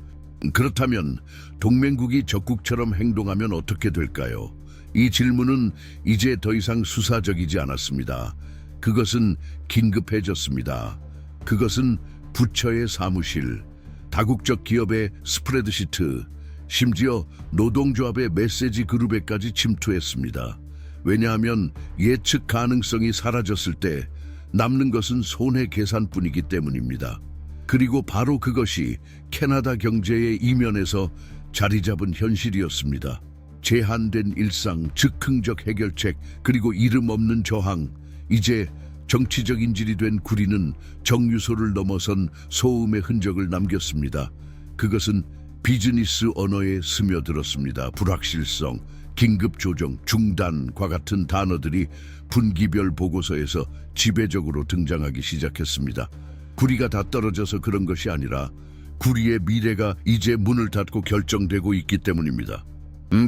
그렇다면 동맹국이 적국처럼 행동하면 어떻게 될까요? 이 질문은 이제 더 이상 수사적이지 않았습니다. 그것은 긴급해졌습니다. 그것은 부처의 사무실, 다국적 기업의 스프레드시트, 심지어 노동조합의 메시지 그룹에까지 침투했습니다. 왜냐하면 예측 가능성이 사라졌을 때 남는 것은 손해 계산뿐이기 때문입니다. 그리고 바로 그것이 캐나다 경제의 이면에서 자리 잡은 현실이었습니다. 제한된 일상, 즉흥적 해결책, 그리고 이름 없는 저항. 이제 정치적 인질이 된 구리는 정유소를 넘어선 소음의 흔적을 남겼습니다. 그것은 비즈니스 언어에 스며들었습니다. 불확실성, 긴급 조정, 중단과 같은 단어들이 분기별 보고서에서 지배적으로 등장하기 시작했습니다. 구리가 다 떨어져서 그런 것이 아니라 구리의 미래가 이제 문을 닫고 결정되고 있기 때문입니다.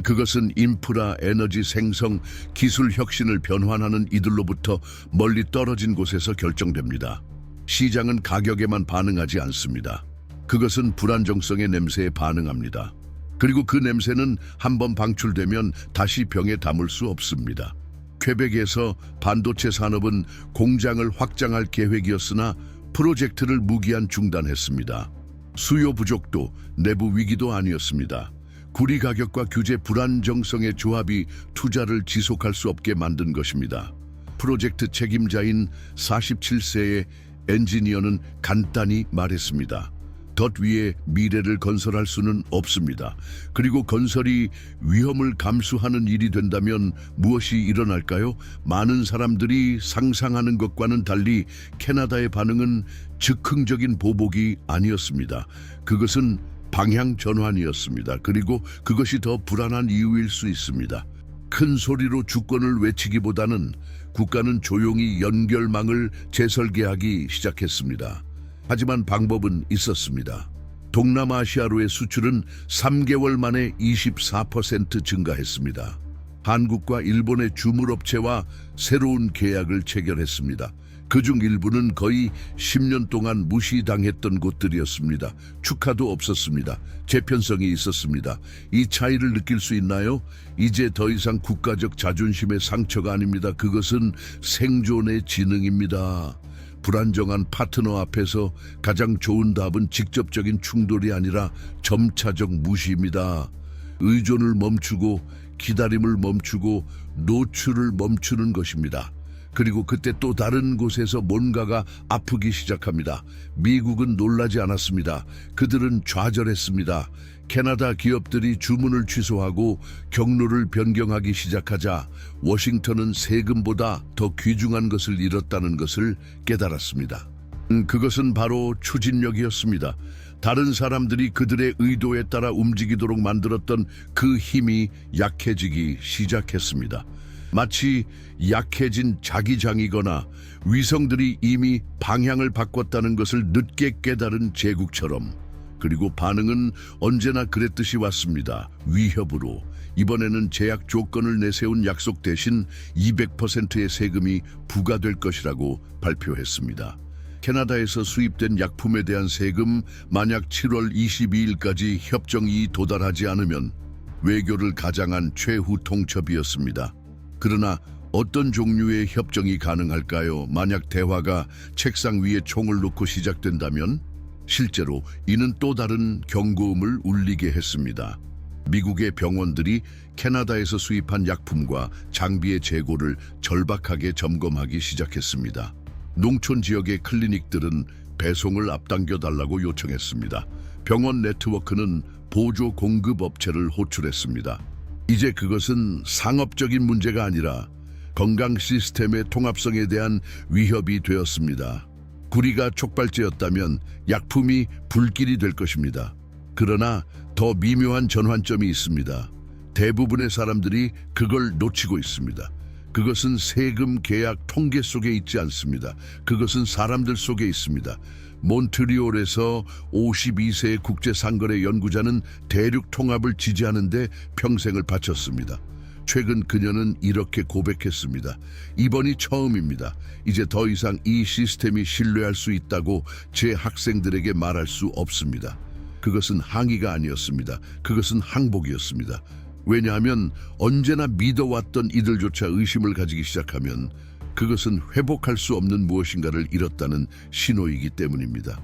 그것은 인프라, 에너지 생성, 기술 혁신을 변환하는 이들로부터 멀리 떨어진 곳에서 결정됩니다. 시장은 가격에만 반응하지 않습니다. 그것은 불안정성의 냄새에 반응합니다. 그리고 그 냄새는 한번 방출되면 다시 병에 담을 수 없습니다. 퀘벡에서 반도체 산업은 공장을 확장할 계획이었으나 프로젝트를 무기한 중단했습니다. 수요 부족도 내부 위기도 아니었습니다. 구리 가격과 규제 불안정성의 조합이 투자를 지속할 수 없게 만든 것입니다. 프로젝트 책임자인 47세의 엔지니어는 간단히 말했습니다. 덫 위에 미래를 건설할 수는 없습니다. 그리고 건설이 위험을 감수하는 일이 된다면 무엇이 일어날까요? 많은 사람들이 상상하는 것과는 달리 캐나다의 반응은 즉흥적인 보복이 아니었습니다. 그것은 방향 전환이었습니다. 그리고 그것이 더 불안한 이유일 수 있습니다. 큰 소리로 주권을 외치기보다는 국가는 조용히 연결망을 재설계하기 시작했습니다. 하지만 방법은 있었습니다. 동남아시아로의 수출은 3개월 만에 24% 증가했습니다. 한국과 일본의 주물업체와 새로운 계약을 체결했습니다. 그중 일부는 거의 10년 동안 무시당했던 곳들이었습니다. 축하도 없었습니다. 재편성이 있었습니다. 이 차이를 느낄 수 있나요? 이제 더 이상 국가적 자존심의 상처가 아닙니다. 그것은 생존의 지능입니다. 불안정한 파트너 앞에서 가장 좋은 답은 직접적인 충돌이 아니라 점차적 무시입니다. 의존을 멈추고 기다림을 멈추고 노출을 멈추는 것입니다. 그리고 그때 또 다른 곳에서 뭔가가 아프기 시작합니다. 미국은 놀라지 않았습니다. 그들은 좌절했습니다. 캐나다 기업들이 주문을 취소하고 경로를 변경하기 시작하자 워싱턴은 세금보다 더 귀중한 것을 잃었다는 것을 깨달았습니다. 그것은 바로 추진력이었습니다. 다른 사람들이 그들의 의도에 따라 움직이도록 만들었던 그 힘이 약해지기 시작했습니다. 마치 약해진 자기장이거나 위성들이 이미 방향을 바꿨다는 것을 늦게 깨달은 제국처럼. 그리고 반응은 언제나 그랬듯이 왔습니다. 위협으로. 이번에는 제약 조건을 내세운 약속 대신 200%의 세금이 부과될 것이라고 발표했습니다. 캐나다에서 수입된 약품에 대한 세금, 만약 7월 22일까지 협정이 도달하지 않으면 외교를 가장한 최후 통첩이었습니다. 그러나 어떤 종류의 협정이 가능할까요? 만약 대화가 책상 위에 총을 놓고 시작된다면? 실제로 이는 또 다른 경고음을 울리게 했습니다. 미국의 병원들이 캐나다에서 수입한 약품과 장비의 재고를 절박하게 점검하기 시작했습니다. 농촌 지역의 클리닉들은 배송을 앞당겨 달라고 요청했습니다. 병원 네트워크는 보조 공급 업체를 호출했습니다. 이제 그것은 상업적인 문제가 아니라 건강 시스템의 통합성에 대한 위협이 되었습니다. 구리가 촉발제였다면 약품이 불길이 될 것입니다. 그러나 더 미묘한 전환점이 있습니다. 대부분의 사람들이 그걸 놓치고 있습니다. 그것은 세금 계약 통계 속에 있지 않습니다. 그것은 사람들 속에 있습니다. 몬트리올에서 52세의 국제상거래 연구자는 대륙 통합을 지지하는 데 평생을 바쳤습니다. 최근 그녀는 이렇게 고백했습니다. 이번이 처음입니다. 이제 더 이상 이 시스템이 신뢰할 수 있다고 제 학생들에게 말할 수 없습니다. 그것은 항의가 아니었습니다. 그것은 항복이었습니다. 왜냐하면 언제나 믿어왔던 이들조차 의심을 가지기 시작하면 그것은 회복할 수 없는 무엇인가를 잃었다는 신호이기 때문입니다.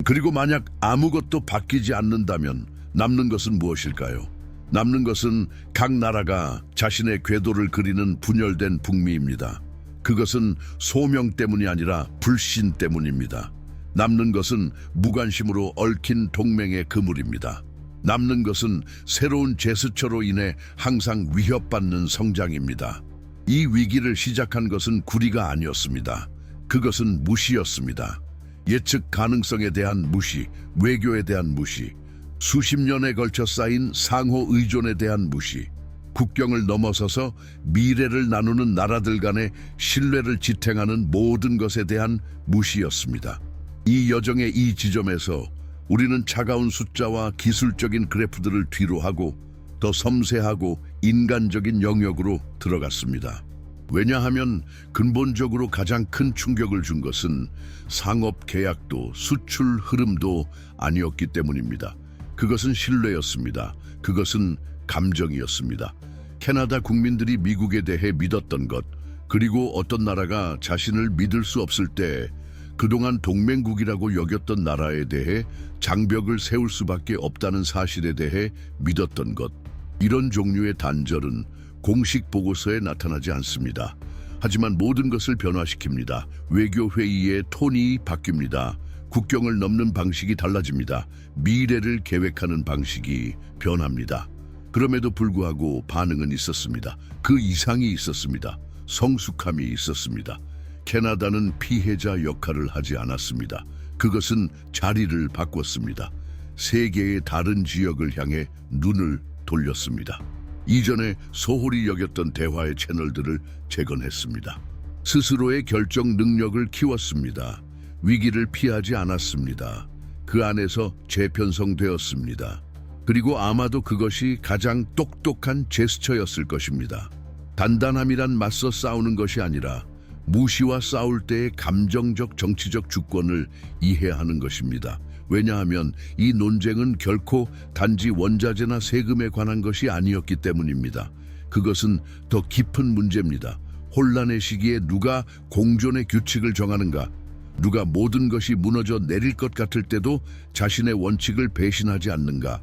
그리고 만약 아무것도 바뀌지 않는다면 남는 것은 무엇일까요? 남는 것은 각 나라가 자신의 궤도를 그리는 분열된 북미입니다. 그것은 소명 때문이 아니라 불신 때문입니다. 남는 것은 무관심으로 얽힌 동맹의 그물입니다. 남는 것은 새로운 제스처로 인해 항상 위협받는 성장입니다. 이 위기를 시작한 것은 구리가 아니었습니다. 그것은 무시였습니다. 예측 가능성에 대한 무시, 외교에 대한 무시, 수십 년에 걸쳐 쌓인 상호 의존에 대한 무시, 국경을 넘어서서 미래를 나누는 나라들 간의 신뢰를 지탱하는 모든 것에 대한 무시였습니다. 이 여정의 이 지점에서 우리는 차가운 숫자와 기술적인 그래프들을 뒤로하고 더 섬세하고 인간적인 영역으로 들어갔습니다. 왜냐하면 근본적으로 가장 큰 충격을 준 것은 상업 계약도 수출 흐름도 아니었기 때문입니다. 그것은 신뢰였습니다. 그것은 감정이었습니다. 캐나다 국민들이 미국에 대해 믿었던 것, 그리고 어떤 나라가 자신을 믿을 수 없을 때 그동안 동맹국이라고 여겼던 나라에 대해 장벽을 세울 수밖에 없다는 사실에 대해 믿었던 것. 이런 종류의 단절은 공식 보고서에 나타나지 않습니다. 하지만 모든 것을 변화시킵니다. 외교회의의 톤이 바뀝니다. 국경을 넘는 방식이 달라집니다. 미래를 계획하는 방식이 변합니다. 그럼에도 불구하고 반응은 있었습니다. 그 이상이 있었습니다. 성숙함이 있었습니다. 캐나다는 피해자 역할을 하지 않았습니다. 그것은 자리를 바꿨습니다. 세계의 다른 지역을 향해 눈을 돌렸습니다. 이전에 소홀히 여겼던 대화의 채널들을 재건했습니다. 스스로의 결정 능력을 키웠습니다. 위기를 피하지 않았습니다. 그 안에서 재편성되었습니다. 그리고 아마도 그것이 가장 똑똑한 제스처였을 것입니다. 단단함이란 맞서 싸우는 것이 아니라 무시와 싸울 때의 감정적 정치적 주권을 이해하는 것입니다. 왜냐하면 이 논쟁은 결코 단지 원자재나 세금에 관한 것이 아니었기 때문입니다. 그것은 더 깊은 문제입니다. 혼란의 시기에 누가 공존의 규칙을 정하는가? 누가 모든 것이 무너져 내릴 것 같을 때도 자신의 원칙을 배신하지 않는가?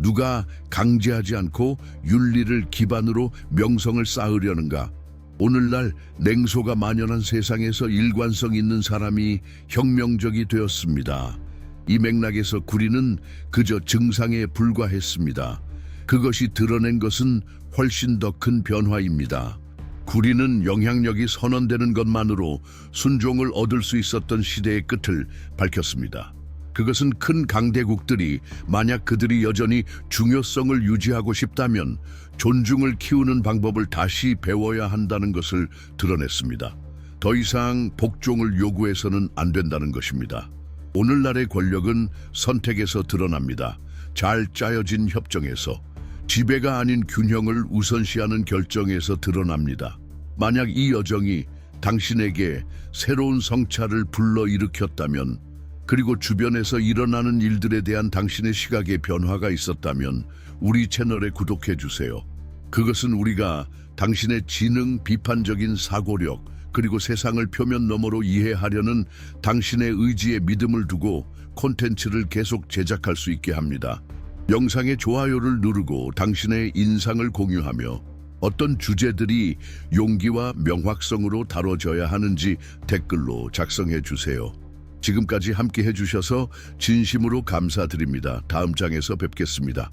누가 강제하지 않고 윤리를 기반으로 명성을 쌓으려는가? 오늘날 냉소가 만연한 세상에서 일관성 있는 사람이 혁명적이 되었습니다. 이 맥락에서 구리는 그저 증상에 불과했습니다. 그것이 드러낸 것은 훨씬 더 큰 변화입니다. 구리는 영향력이 선언되는 것만으로 순종을 얻을 수 있었던 시대의 끝을 밝혔습니다. 그것은 큰 강대국들이 만약 그들이 여전히 중요성을 유지하고 싶다면 존중을 키우는 방법을 다시 배워야 한다는 것을 드러냈습니다. 더 이상 복종을 요구해서는 안 된다는 것입니다. 오늘날의 권력은 선택에서 드러납니다. 잘 짜여진 협정에서, 지배가 아닌 균형을 우선시하는 결정에서 드러납니다. 만약 이 여정이 당신에게 새로운 성찰을 불러일으켰다면, 그리고 주변에서 일어나는 일들에 대한 당신의 시각의 변화가 있었다면 우리 채널에 구독해 주세요. 그것은 우리가 당신의 지능, 비판적인 사고력, 그리고 세상을 표면 너머로 이해하려는 당신의 의지에 믿음을 두고 콘텐츠를 계속 제작할 수 있게 합니다. 영상의 좋아요를 누르고 당신의 인상을 공유하며 어떤 주제들이 용기와 명확성으로 다뤄져야 하는지 댓글로 작성해 주세요. 지금까지 함께 해주셔서 진심으로 감사드립니다. 다음 장에서 뵙겠습니다.